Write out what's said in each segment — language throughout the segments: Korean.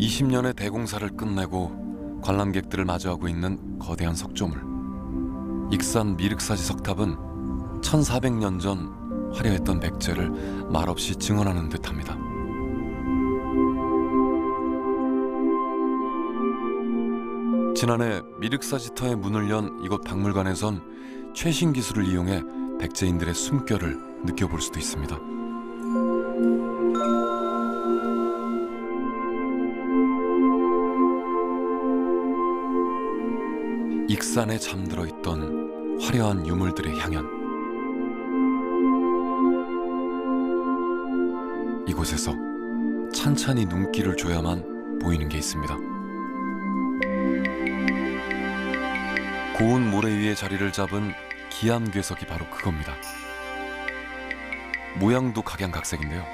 20년의 대공사를 끝내고 관람객들을 마주하고 있는 거대한 석조물. 익산 미륵사지 석탑은 1400년 전 화려했던 백제를 말없이 증언하는 듯합니다. 지난해 미륵사지터의 문을 연 이곳 박물관에선 최신 기술을 이용해 백제인들의 숨결을 느껴볼 수도 있습니다. 익산에 잠들어 있던 화려한 유물들의 향연. 이곳에서 찬찬히 눈길을 줘야만 보이는 게 있습니다. 고운 모래 위에 자리를 잡은 기암괴석이 바로 그겁니다. 모양도 각양각색인데요.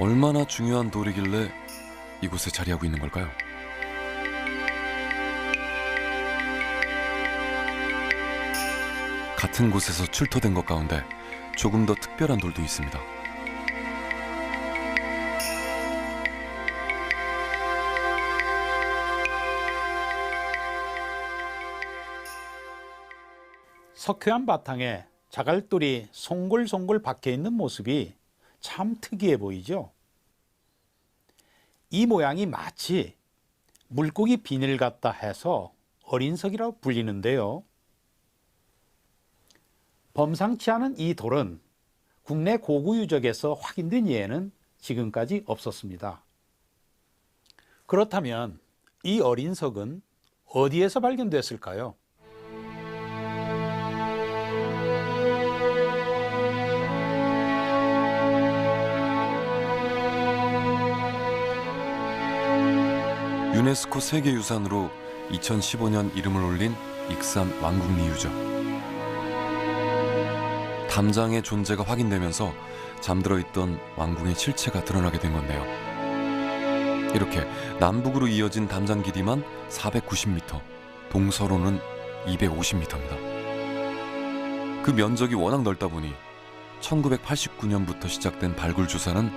얼마나 중요한 돌이길래 이곳에 자리하고 있는 걸까요? 같은 곳에서 출토된 것 가운데 조금 더 특별한 돌도 있습니다. 석회암 바탕에 자갈돌이 송골송골 박혀 있는 모습이 참 특이해 보이죠. 이 모양이 마치 물고기 비늘 같다 해서 어린석이라고 불리는데요. 범상치 않은 이 돌은 국내 고구 유적에서 확인된 예는 지금까지 없었습니다. 그렇다면 이 어린석은 어디에서 발견됐을까요? 유네스코 세계유산으로 2015년 이름을 올린 익산 왕궁리 유적. 담장의 존재가 확인되면서 잠들어 있던 왕궁의 실체가 드러나게 된 건데요. 이렇게 남북으로 이어진 담장 길이만 490m, 동서로는 250m입니다. 그 면적이 워낙 넓다 보니 1989년부터 시작된 발굴 조사는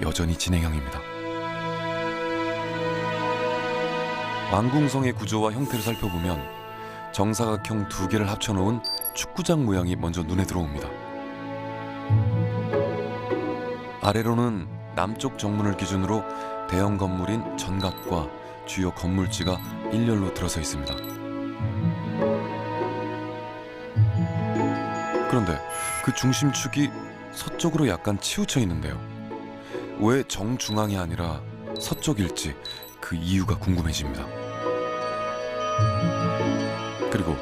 여전히 진행형입니다. 왕궁성의 구조와 형태를 살펴보면 정사각형 두 개를 합쳐놓은 축구장 모양이 먼저 눈에 들어옵니다. 아래로는 남쪽 정문을 기준으로 대형 건물인 전갑과 주요 건물지가 일렬로 들어서 있습니다. 그런데 그 중심축이 서쪽으로 약간 치우쳐 있는데요. 왜 정중앙이 아니라 서쪽일지 그 이유가 궁금해집니다. 그리고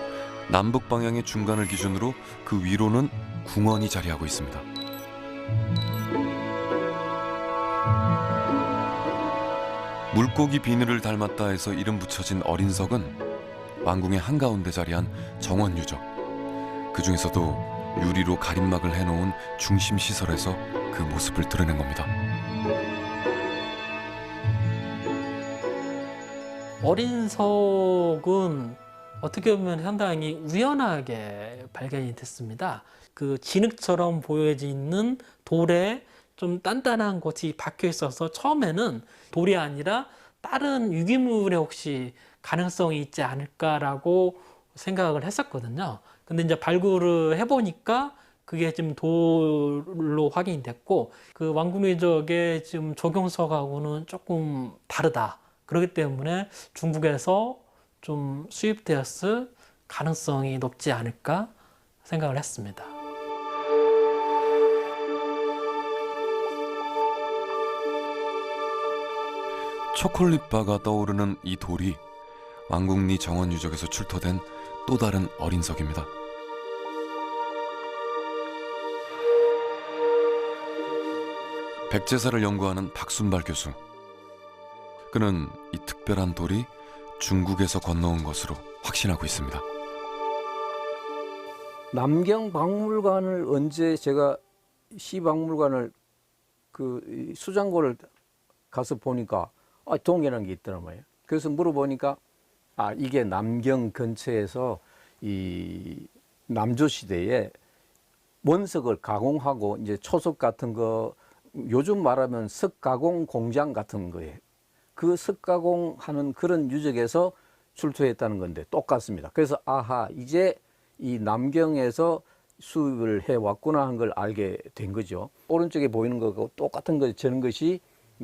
남북 방향의 중간을 기준으로 그 위로는 궁원이 자리하고 있습니다. 물고기 비늘을 닮았다 해서 이름 붙여진 어린석은 왕궁의 한가운데 자리한 정원유적. 그 중에서도 유리로 가림막을 해놓은 중심 시설에서 그 모습을 드러낸 겁니다. 어린석은 어떻게 보면 상당히 우연하게 발견이 됐습니다. 그 진흙처럼 보여지는 돌에 좀 단단한 것이 박혀 있어서 처음에는 돌이 아니라 다른 유기물에 혹시 가능성이 있지 않을까라고 생각을 했었거든요. 근데 이제 발굴을 해보니까 그게 지금 돌로 확인이 됐고, 그 왕궁유적의 지금 조경석하고는 조금 다르다. 그렇기 때문에 중국에서 좀 수입되었을 가능성이 높지 않을까 생각을 했습니다. 초콜릿바가 떠오르는 이 돌이 왕궁리 정원유적에서 출토된 또 다른 어린석입니다. 백제사를 연구하는 박순발 교수. 그는 이 특별한 돌이 중국에서 건너온 것으로 확신하고 있습니다. 남경박물관을 언제 제가 시박물관을 그 수장고를 가서 보니까 동이라는 게 있더라고요. 그래서 물어보니까 이게 남경 근처에서 이 남조 시대에 원석을 가공하고 이제 초석 같은 거 요즘 말하면 석가공 공장 같은 거에 그 석가공하는 그런 유적에서 출토했다는 건데 똑같습니다. 그래서 아하, 이제 이 남경에서 수입을 해왔구나 한 걸 알게 된 거죠. 오른쪽에 보이는 거하고 똑같은 거 저런 것이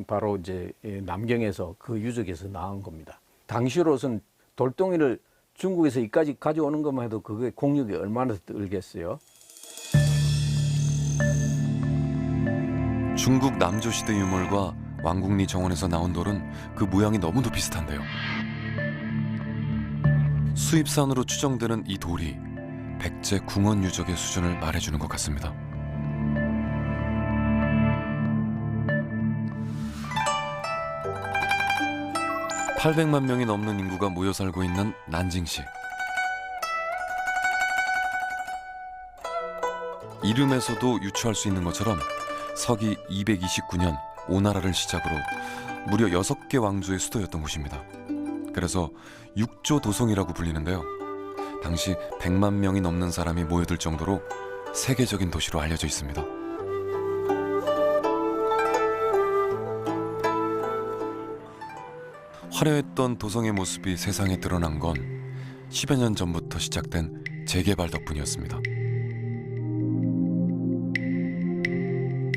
바로 이제 남경에서 그 유적에서 나온 겁니다. 당시로선 돌덩이를 중국에서 이까지 가져오는 것만 해도 그게 공력이 얼마나 들겠어요. 중국 남조시대 유물과 왕궁리 정원에서 나온 돌은 그 모양이 너무도 비슷한데요. 수입산으로 추정되는 이 돌이 백제 궁원 유적의 수준을 말해주는 것 같습니다. (800만) 명이 넘는 인구가 모여 살고 있는 난징시. 이름에서도 유추할 수 있는 것처럼 서기 229년 오나라를 시작으로 무려 6개 왕조의 수도였던 곳입니다. 그래서 육조 도성이라고 불리는데요. 당시 100만 명이 넘는 사람이 모여들 정도로 세계적인 도시로 알려져 있습니다. 화려했던 도성의 모습이 세상에 드러난 건 10여 년 전부터 시작된 재개발 덕분이었습니다.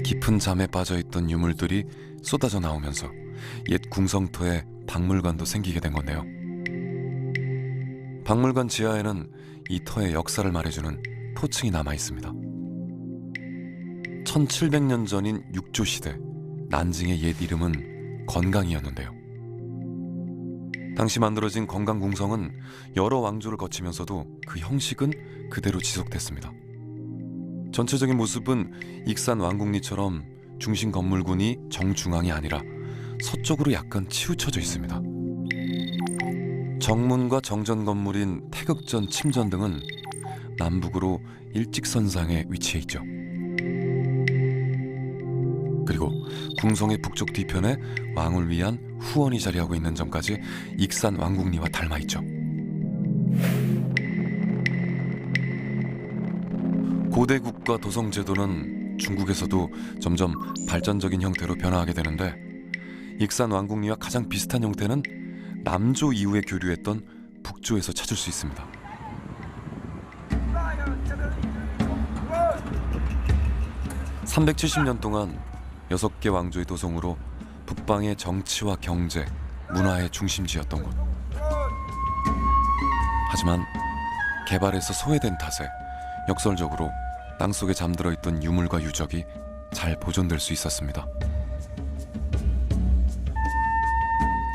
깊은 잠에 빠져있던 유물들이 쏟아져 나오면서 옛 궁성터에 박물관도 생기게 된 건데요. 박물관 지하에는 이 터의 역사를 말해주는 토층이 남아 있습니다. 1700년 전인 육조시대, 난징의 옛 이름은 건강이었는데요. 당시 만들어진 건강궁성은 여러 왕조를 거치면서도 그 형식은 그대로 지속됐습니다. 전체적인 모습은 익산 왕궁리처럼 중심 건물군이 정중앙이 아니라 서쪽으로 약간 치우쳐져 있습니다. 정문과 정전 건물인 태극전, 침전 등은 남북으로 일직선상에 위치해 있죠. 그리고 궁성의 북쪽 뒤편에 왕을 위한 후원이 자리하고 있는 점까지 익산 왕궁리와 닮아 있죠. 고대 국가 도성 제도는 중국에서도 점점 발전적인 형태로 변화하게 되는데 익산 왕궁리와 가장 비슷한 형태는 남조 이후에 교류했던 북조에서 찾을 수 있습니다. (370년) 동안 6개 왕조의 도성으로 북방의 정치와 경제, 문화의 중심지였던 곳. 하지만 개발에서 소외된 탓에 역설적으로 땅속에 잠들어 있던 유물과 유적이 잘 보존될 수 있었습니다.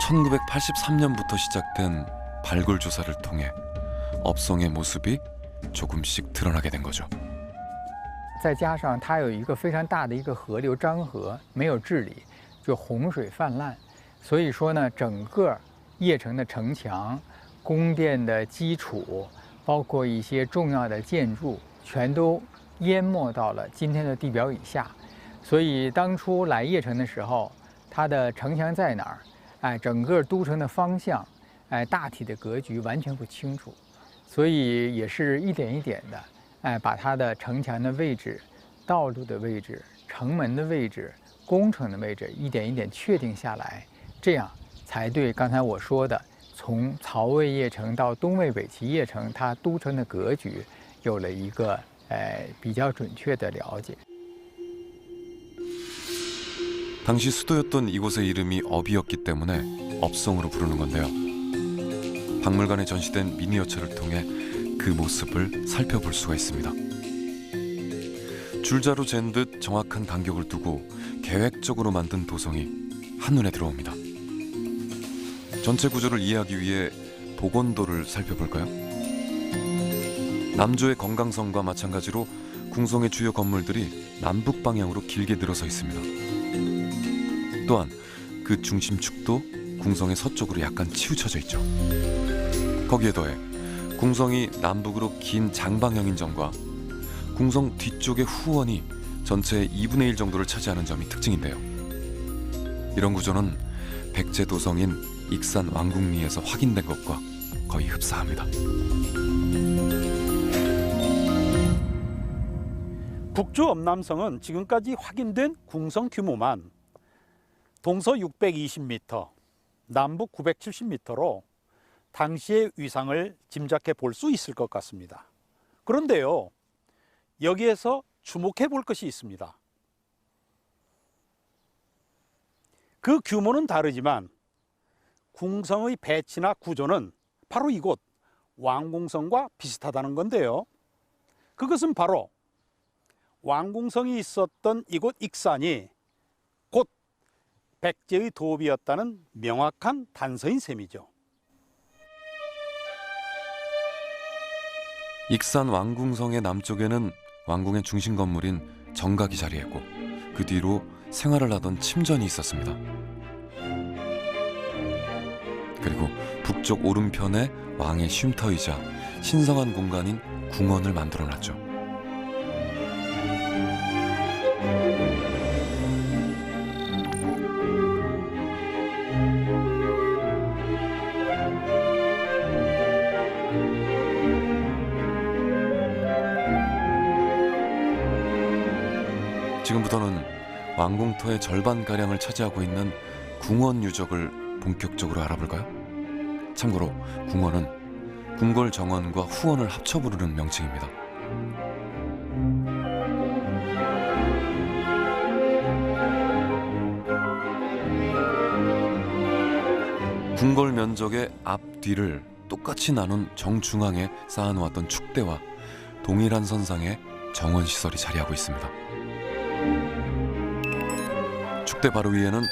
1983년부터 시작된 발굴 조사를 통해 업성의 모습이 조금씩 드러나게 된 거죠. 再加上它有一个非常大的一个河流漳河没有治理，就洪水泛滥，所以说呢，整个邺城的城墙、宫殿的基础，包括一些重要的建筑，全都淹没到了今天的地表以下。所以当初来邺城的时候，它的城墙在哪儿？哎，整个都城的方向，哎，大体的格局完全不清楚，所以也是一点一点的。 哎，把它的城墙的位置、道路的位置、城门的位置、工程的位置一点一点确定下来，这样才对刚才我说的从曹魏邺城到东魏北齐邺城，它都城的格局有了一个比较准确的了解。 당시 수도였던 이곳의 이름이 업이었기 때문에 업성으로 부르는 건데요. 박물관에 전시된 미니어처를 통해 그 모습을 살펴볼 수가 있습니다. 줄자로 잰 듯 정확한 간격을 두고 계획적으로 만든 도성이 한눈에 들어옵니다. 전체 구조를 이해하기 위해 복원도를 살펴볼까요? 남조의 건강성과 마찬가지로 궁성의 주요 건물들이 남북 방향으로 길게 늘어서 있습니다. 또한 그 중심축도 궁성의 서쪽으로 약간 치우쳐져 있죠. 거기에 더해 궁성이 남북으로 긴 장방형인 점과 궁성 뒤쪽의 후원이 전체의 2분의 1 정도를 차지하는 점이 특징인데요. 이런 구조는 백제 도성인 익산 왕궁리에서 확인된 것과 거의 흡사합니다. 북조 엄남성은 지금까지 확인된 궁성 규모만 동서 620m, 남북 970m로 당시의 위상을 짐작해 볼 수 있을 것 같습니다. 그런데요, 여기에서 주목해 볼 것이 있습니다. 그 규모는 다르지만 궁성의 배치나 구조는 바로 이곳 왕궁성과 비슷하다는 건데요. 그것은 바로 왕궁성이 있었던 이곳 익산이 곧 백제의 도읍이었다는 명확한 단서인 셈이죠. 익산 왕궁성의 남쪽에는 왕궁의 중심 건물인 정각이 자리했고 그 뒤로 생활을 하던 침전이 있었습니다. 그리고 북쪽 오른편에 왕의 쉼터이자 신성한 공간인 궁원을 만들어놨죠. 지금부터는 왕궁터의 절반가량을 차지하고 있는 궁원 유적을 본격적으로 알아볼까요? 참고로 궁원은 궁궐 정원과 후원을 합쳐 부르는 명칭입니다. 궁궐 면적의 앞, 뒤를 똑같이 나눈 정중앙에 쌓아놓았던 축대와 동일한 선상에 정원시설이 자리하고 있습니다. 축대 바로 위에는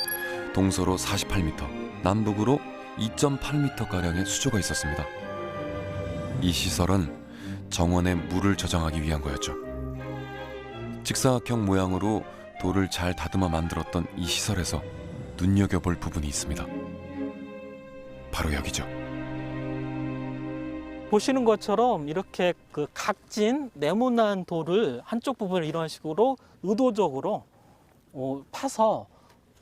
동서로 48m, 남북으로 2.8m가량의 수조가 있었습니다. 이 시설은 정원에 물을 저장하기 위한 거였죠. 직사각형 모양으로 돌을 잘 다듬어 만들었던 이 시설에서 눈여겨볼 부분이 있습니다. 바로 여기죠. 보시는 것처럼 이렇게 그 각진 네모난 돌을 한쪽 부분을 이런 식으로 의도적으로 파서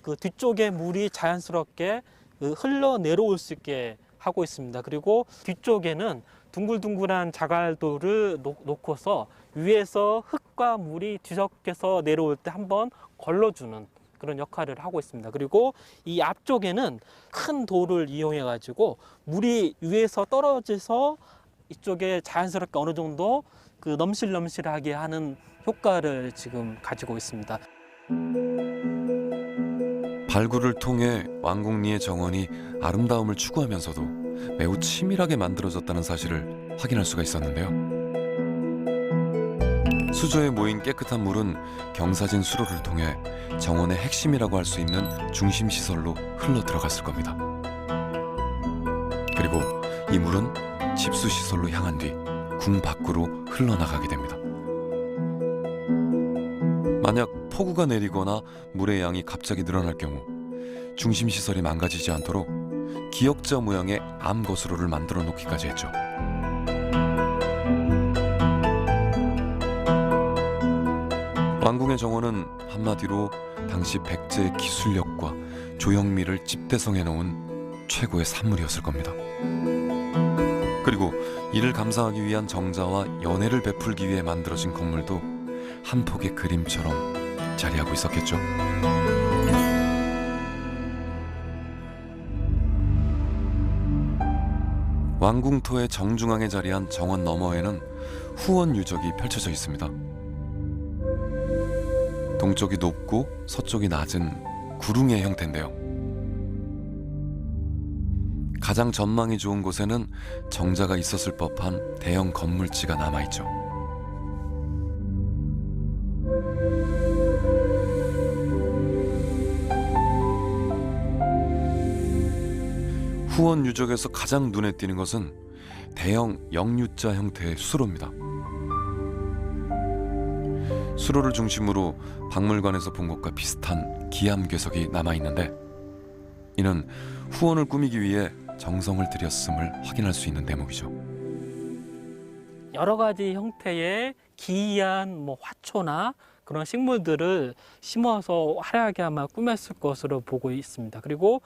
그 뒤쪽에 물이 자연스럽게 흘러 내려올 수 있게 하고 있습니다. 그리고 뒤쪽에는 둥글둥글한 자갈돌을 놓고서 위에서 흙과 물이 뒤섞여서 내려올 때 한번 걸러주는 그런 역할을 하고 있습니다. 그리고 이 앞쪽에는 큰 돌을 이용해 가지고 물이 위에서 떨어져서 이쪽에 자연스럽게 어느 정도 그 넘실넘실하게 하는 효과를 지금 가지고 있습니다. 발굴을 통해 왕궁리의 정원이 아름다움을 추구하면서도 매우 치밀하게 만들어졌다는 사실을 확인할 수가 있었는데요. 수조에 모인 깨끗한 물은 경사진 수로를 통해 정원의 핵심이라고 할 수 있는 중심 시설로 흘러 들어갔을 겁니다. 그리고 이 물은 집수 시설로 향한 뒤 궁 밖으로 흘러나가게 됩니다. 만약 폭우가 내리거나 물의 양이 갑자기 늘어날 경우 중심 시설이 망가지지 않도록 기역자 모양의 암거수로를 만들어 놓기까지 했죠. 왕궁의 정원은 한마디로 당시 백제의 기술력과 조형미를 집대성해 놓은 최고의 산물이었을 겁니다. 그리고 이를 감상하기 위한 정자와 연회를 베풀기 위해 만들어진 건물도 한 폭의 그림처럼 자리하고 있었겠죠. 왕궁토의 정중앙에 자리한 정원 너머에는 후원 유적이 펼쳐져 있습니다. 동쪽이 높고 서쪽이 낮은 구릉의 형태인데요. 가장 전망이 좋은 곳에는 정자가 있었을 법한 대형 건물지가 남아있죠. 후원 유적에서 가장 눈에 띄는 것은 대형 영유자 형태의 수로입니다. 수로를 중심으로 박물관에서 본 것과 비슷한 기암괴석이 남아있는데 이는 후원을 꾸미기 위해 정성을 들였음을 확인할 수 있는 대목이죠. 여러 가지 형태의 기이한 화초나 그런 식물들을 심어서 화려하게 아마 꾸몄을 것으로 보고 있습니다. 그리고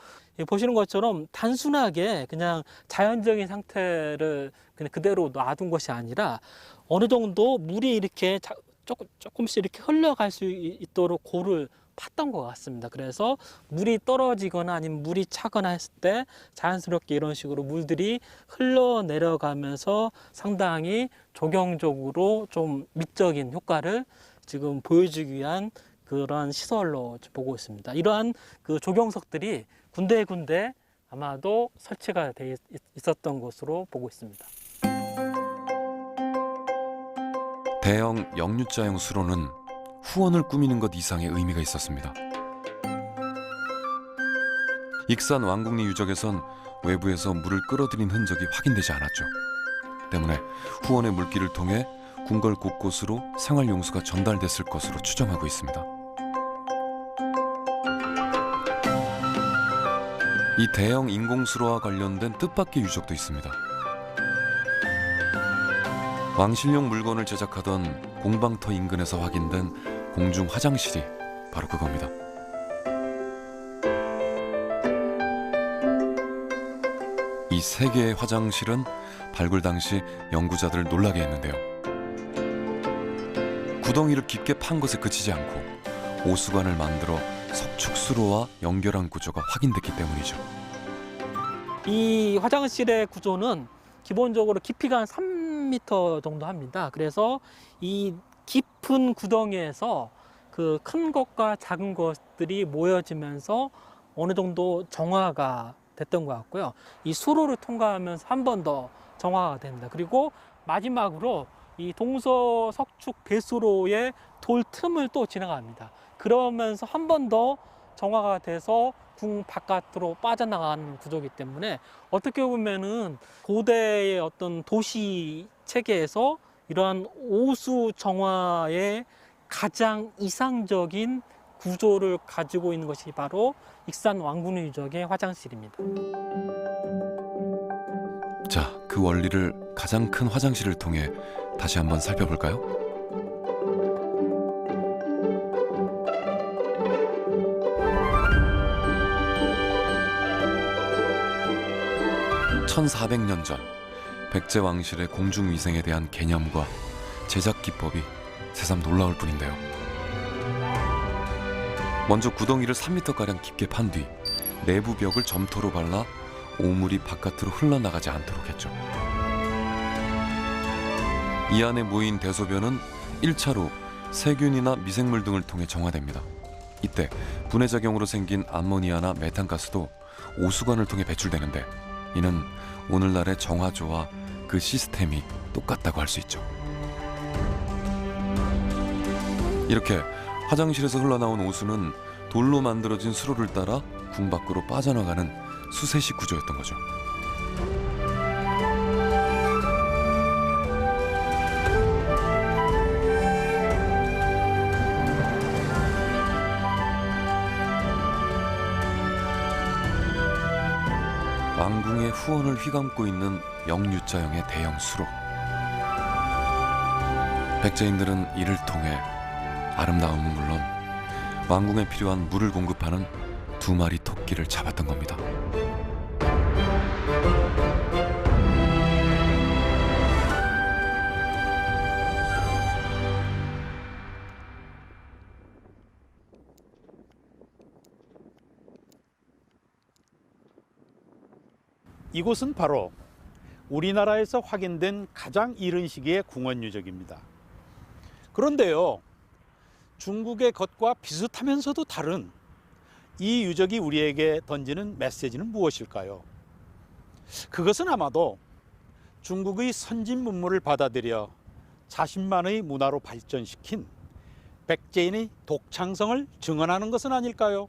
보시는 것처럼 단순하게 그냥 자연적인 상태를 그냥 그대로 놔둔 것이 아니라 어느 정도 물이 이렇게 조금씩 이렇게 흘러갈 수 있도록 고를 팠던 것 같습니다. 그래서 물이 떨어지거나 아니면 물이 차거나 했을 때 자연스럽게 이런 식으로 물들이 흘러내려가면서 상당히 조경적으로 좀 미적인 효과를 지금 보여주기 위한 그런 시설로 보고 있습니다. 이러한 그 조경석들이 군데군데 아마도 설치가 돼 있었던 것으로 보고 있습니다. 대형 역류자형 수로는 후원을 꾸미는 것 이상의 의미가 있었습니다. 익산 왕궁리 유적에선 외부에서 물을 끌어들인 흔적이 확인되지 않았죠. 때문에 후원의 물길을 통해 궁궐 곳곳으로 생활용수가 전달됐을 것으로 추정하고 있습니다. 이 대형 인공수로와 관련된 뜻밖의 유적도 있습니다. 왕실용 물건을 제작하던 공방터 인근에서 확인된 공중 화장실이 바로 그겁니다. 이 세 개의 화장실은 발굴 당시 연구자들을 놀라게 했는데요. 구덩이를 깊게 판 것에 그치지 않고 오수관을 만들어 석축수로와 연결한 구조가 확인됐기 때문이죠. 이 화장실의 구조는 기본적으로 깊이가 한 3m 정도 합니다. 그래서 이 깊은 구덩이에서 그 큰 것과 작은 것들이 모여지면서 어느 정도 정화가 됐던 것 같고요. 이 수로를 통과하면서 한 번 더 정화가 됩니다. 그리고 마지막으로 이 동서 석축 배수로의 돌 틈을 또 지나갑니다. 그러면서 한 번 더 정화가 돼서 궁 바깥으로 빠져나가는 구조이기 때문에 어떻게 보면은 고대의 어떤 도시 체계에서 이러한 오수 정화의 가장 이상적인 구조를 가지고 있는 것이 바로 익산 왕궁리 유적의 화장실입니다. 자, 그 원리를 가장 큰 화장실을 통해 다시 한번 살펴볼까요? (1400년) 전 백제 왕실의 공중위생에 대한 개념과 제작 기법이 새삼 놀라울 뿐인데요. 먼저 구덩이를 3m가량 깊게 판 뒤 내부 벽을 점토로 발라 오물이 바깥으로 흘러나가지 않도록 했죠. 이 안에 모인 대소변은 1차로 세균이나 미생물 등을 통해 정화됩니다. 이때 분해작용으로 생긴 암모니아나 메탄가스도 오수관을 통해 배출되는데 이는 오늘날의 정화조와 그 시스템이 똑같다고 할 수 있죠. 이렇게 화장실에서 흘러나온 오수는 돌로 만들어진 수로를 따라 궁 밖으로 빠져나가는 수세식 구조였던 거죠. 왕궁의 후원을 휘감고 있는 역류자형의 대형 수로. 백제인들은 이를 통해 아름다움은 물론 왕궁에 필요한 물을 공급하는 2마리 토끼를 잡았던 겁니다. 이곳은 바로 우리나라에서 확인된 가장 이른 시기의 궁원 유적입니다. 그런데요, 중국의 것과 비슷하면서도 다른 이 유적이 우리에게 던지는 메시지는 무엇일까요? 그것은 아마도 중국의 선진 문물을 받아들여 자신만의 문화로 발전시킨 백제인의 독창성을 증언하는 것은 아닐까요?